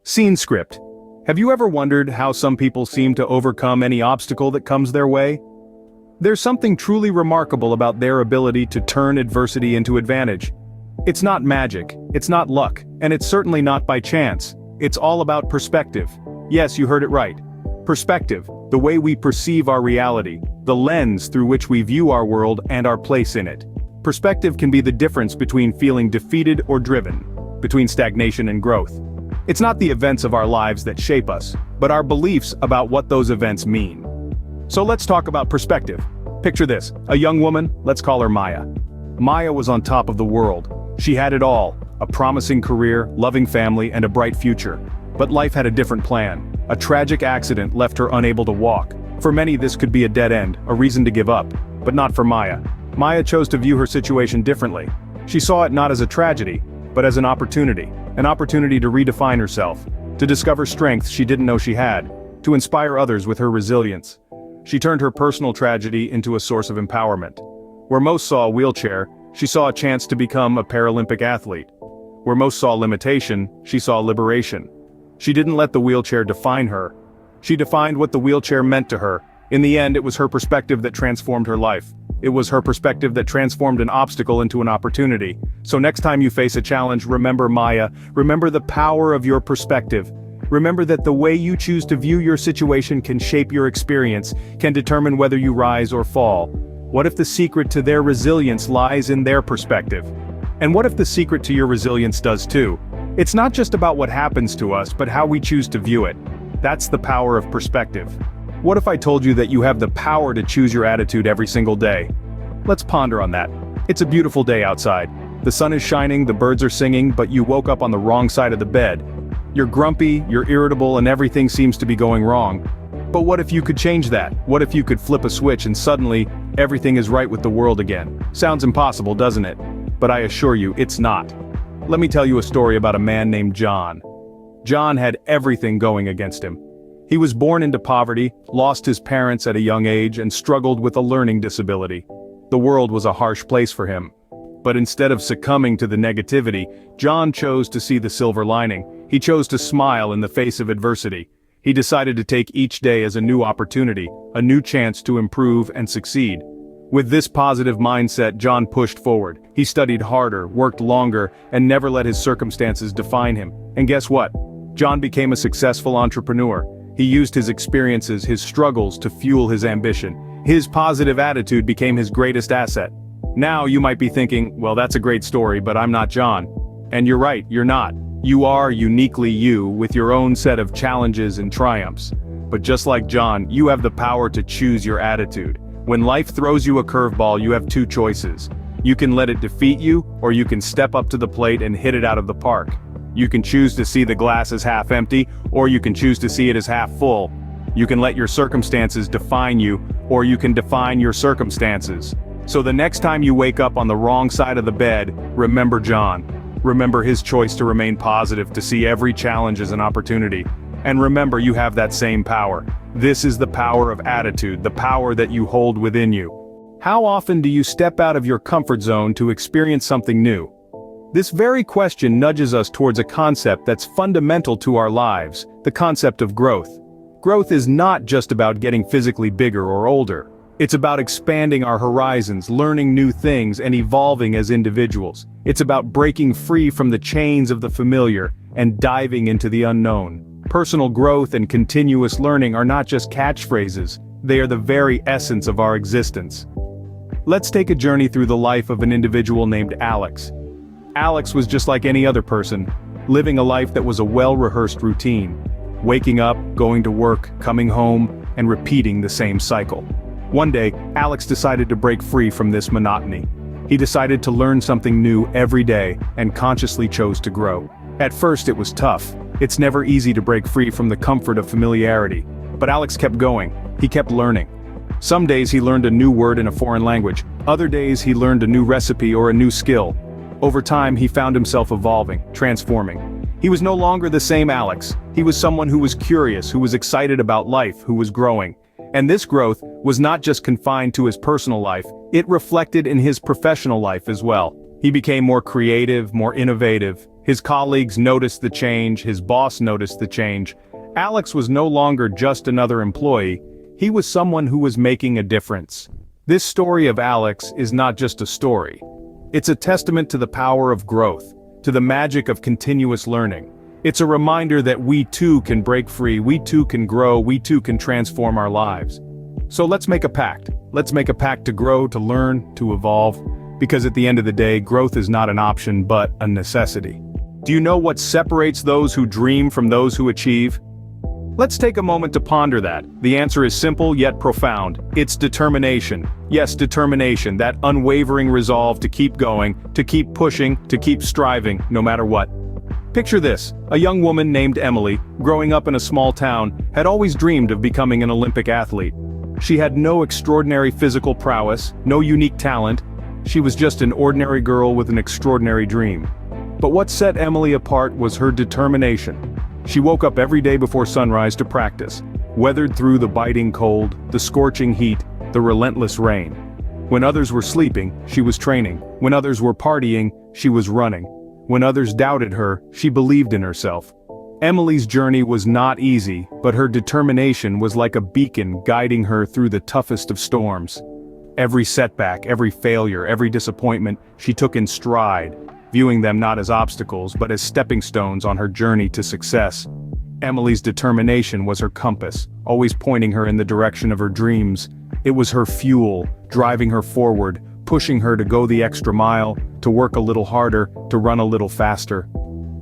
Scene script. Have you ever wondered how some people seem to overcome any obstacle that comes their way? There's something truly remarkable about their ability to turn adversity into advantage. It's not magic, it's not luck, and it's certainly not by chance. It's all about perspective. Yes, you heard it right. Perspective, the way we perceive our reality, the lens through which we view our world and our place in it. Perspective can be the difference between feeling defeated or driven, between stagnation and growth. It's not the events of our lives that shape us, but our beliefs about what those events mean. So let's talk about perspective. Picture this, a young woman, let's call her Maya. Maya was on top of the world. She had it all, a promising career, loving family, and a bright future. But life had a different plan. A tragic accident left her unable to walk. For many, this could be a dead end, a reason to give up. But not for Maya. Maya chose to view her situation differently. She saw it not as a tragedy, but as an opportunity to redefine herself, to discover strengths she didn't know she had, to inspire others with her resilience. She turned her personal tragedy into a source of empowerment. Where most saw a wheelchair, she saw a chance to become a Paralympic athlete. Where most saw limitation, she saw liberation. She didn't let the wheelchair define her. She defined what the wheelchair meant to her. In the end, it was her perspective that transformed her life. It was her perspective that transformed an obstacle into an opportunity. So next time you face a challenge, remember Maya, remember the power of your perspective. Remember that the way you choose to view your situation can shape your experience, can determine whether you rise or fall. What if the secret to their resilience lies in their perspective? And what if the secret to your resilience does too? It's not just about what happens to us, but how we choose to view it. That's the power of perspective. What if I told you that you have the power to choose your attitude every single day? Let's ponder on that. It's a beautiful day outside. The sun is shining, the birds are singing, but you woke up on the wrong side of the bed. You're grumpy, you're irritable, and everything seems to be going wrong. But what if you could change that? What if you could flip a switch and suddenly, everything is right with the world again? Sounds impossible, doesn't it? But I assure you, it's not. Let me tell you a story about a man named John. John had everything going against him. He was born into poverty, lost his parents at a young age, and struggled with a learning disability. The world was a harsh place for him. But instead of succumbing to the negativity, John chose to see the silver lining. He chose to smile in the face of adversity. He decided to take each day as a new opportunity, a new chance to improve and succeed. With this positive mindset, John pushed forward. He studied harder, worked longer, and never let his circumstances define him. And guess what? John became a successful entrepreneur. He used his experiences, his struggles, to fuel his ambition. His positive attitude became his greatest asset. Now you might be thinking, well, that's a great story, but I'm not John. And you're right, you're not. You are uniquely you, with your own set of challenges and triumphs. But just like John, you have the power to choose your attitude. When life throws you a curveball, you have two choices. You can let it defeat you, or you can step up to the plate and hit it out of the park. You can choose to see the glass as half empty, or you can choose to see it as half full. You can let your circumstances define you, or you can define your circumstances. So the next time you wake up on the wrong side of the bed, remember John. Remember his choice to remain positive, to see every challenge as an opportunity. And remember, you have that same power. This is the power of attitude, the power that you hold within you. How often do you step out of your comfort zone to experience something new? This very question nudges us towards a concept that's fundamental to our lives, the concept of growth. Growth is not just about getting physically bigger or older. It's about expanding our horizons, learning new things, and evolving as individuals. It's about breaking free from the chains of the familiar and diving into the unknown. Personal growth and continuous learning are not just catchphrases, they are the very essence of our existence. Let's take a journey through the life of an individual named Alex. Alex was just like any other person, living a life that was a well-rehearsed routine. Waking up, going to work, coming home, and repeating the same cycle. One day, Alex decided to break free from this monotony. He decided to learn something new every day and consciously chose to grow. At first it was tough. It's never easy to break free from the comfort of familiarity. But Alex kept going. He kept learning. Some days he learned a new word in a foreign language. Other days he learned a new recipe or a new skill. Over time he found himself evolving, transforming. He was no longer the same Alex. He was someone who was curious, who was excited about life, who was growing. And this growth was not just confined to his personal life, it reflected in his professional life as well. He became more creative, more innovative, His colleagues noticed the change, his boss noticed the change. Alex was no longer just another employee, he was someone who was making a difference. This story of Alex is not just a story. It's a testament to the power of growth, to the magic of continuous learning. It's a reminder that we too can break free, we too can grow, we too can transform our lives. So let's make a pact. Let's make a pact to grow, to learn, to evolve. Because at the end of the day, growth is not an option but a necessity. Do you know what separates those who dream from those who achieve? Let's take a moment to ponder that. The answer is simple yet profound. It's determination. Yes, determination, that unwavering resolve to keep going, to keep pushing, to keep striving, no matter what. Picture this, a young woman named Emily, growing up in a small town, had always dreamed of becoming an Olympic athlete. She had no extraordinary physical prowess, no unique talent. She was just an ordinary girl with an extraordinary dream. But what set Emily apart was her determination. She woke up every day before sunrise to practice, weathered through the biting cold, the scorching heat, the relentless rain. When others were sleeping, she was training. When others were partying, she was running. When others doubted her, she believed in herself. Emily's journey was not easy, but her determination was like a beacon guiding her through the toughest of storms. Every setback, every failure, every disappointment, she took in stride, viewing them not as obstacles but as stepping stones on her journey to success. Emily's determination was her compass, always pointing her in the direction of her dreams. It was her fuel, driving her forward, pushing her to go the extra mile, to work a little harder, to run a little faster.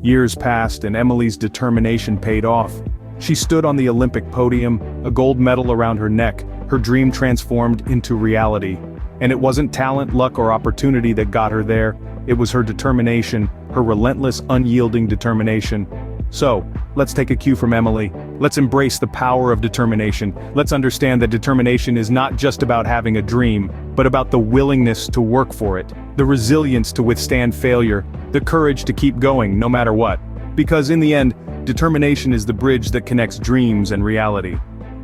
Years passed and Emily's determination paid off. She stood on the Olympic podium, a gold medal around her neck, her dream transformed into reality. And it wasn't talent, luck, or opportunity that got her there. It was her determination, her relentless, unyielding determination. So, let's take a cue from Emily. Let's embrace the power of determination. Let's understand that determination is not just about having a dream, but about the willingness to work for it, the resilience to withstand failure, the courage to keep going no matter what. Because in the end, determination is the bridge that connects dreams and reality.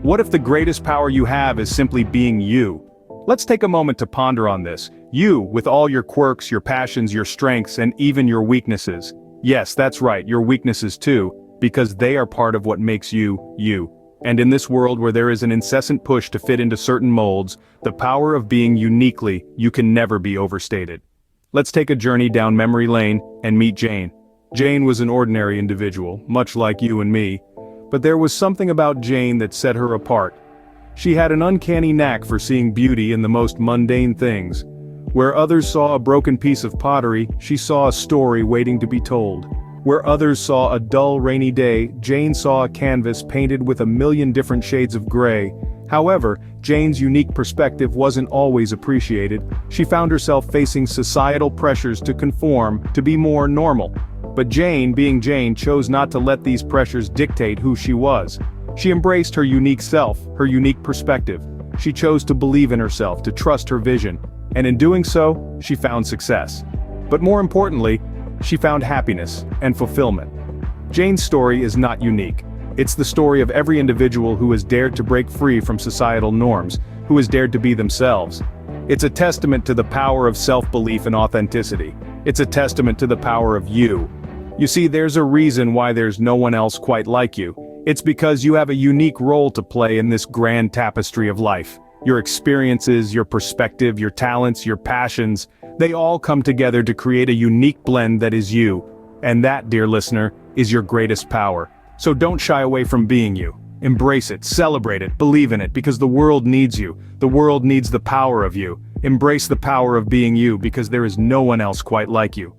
What if the greatest power you have is simply being you? Let's take a moment to ponder on this. You, with all your quirks, your passions, your strengths, and even your weaknesses. Yes, that's right, your weaknesses too, because they are part of what makes you, you. And in this world where there is an incessant push to fit into certain molds, the power of being uniquely, you can never be overstated. Let's take a journey down memory lane and meet Jane. Jane was an ordinary individual, much like you and me, but there was something about Jane that set her apart. She had an uncanny knack for seeing beauty in the most mundane things. Where others saw a broken piece of pottery, she saw a story waiting to be told. Where others saw a dull rainy day, Jane saw a canvas painted with a million different shades of gray. However, Jane's unique perspective wasn't always appreciated. She found herself facing societal pressures to conform, to be more normal. But Jane, being Jane, chose not to let these pressures dictate who she was. She embraced her unique self, her unique perspective. She chose to believe in herself, to trust her vision. And in doing so, she found success. But more importantly, she found happiness and fulfillment. Jane's story is not unique. It's the story of every individual who has dared to break free from societal norms, who has dared to be themselves. It's a testament to the power of self-belief and authenticity. It's a testament to the power of you. You see, there's a reason why there's no one else quite like you. It's because you have a unique role to play in this grand tapestry of life. Your experiences, your perspective, your talents, your passions, they all come together to create a unique blend that is you. And that, dear listener, is your greatest power. So don't shy away from being you. Embrace it, celebrate it, believe in it, because the world needs you. The world needs the power of you. Embrace the power of being you, because there is no one else quite like you.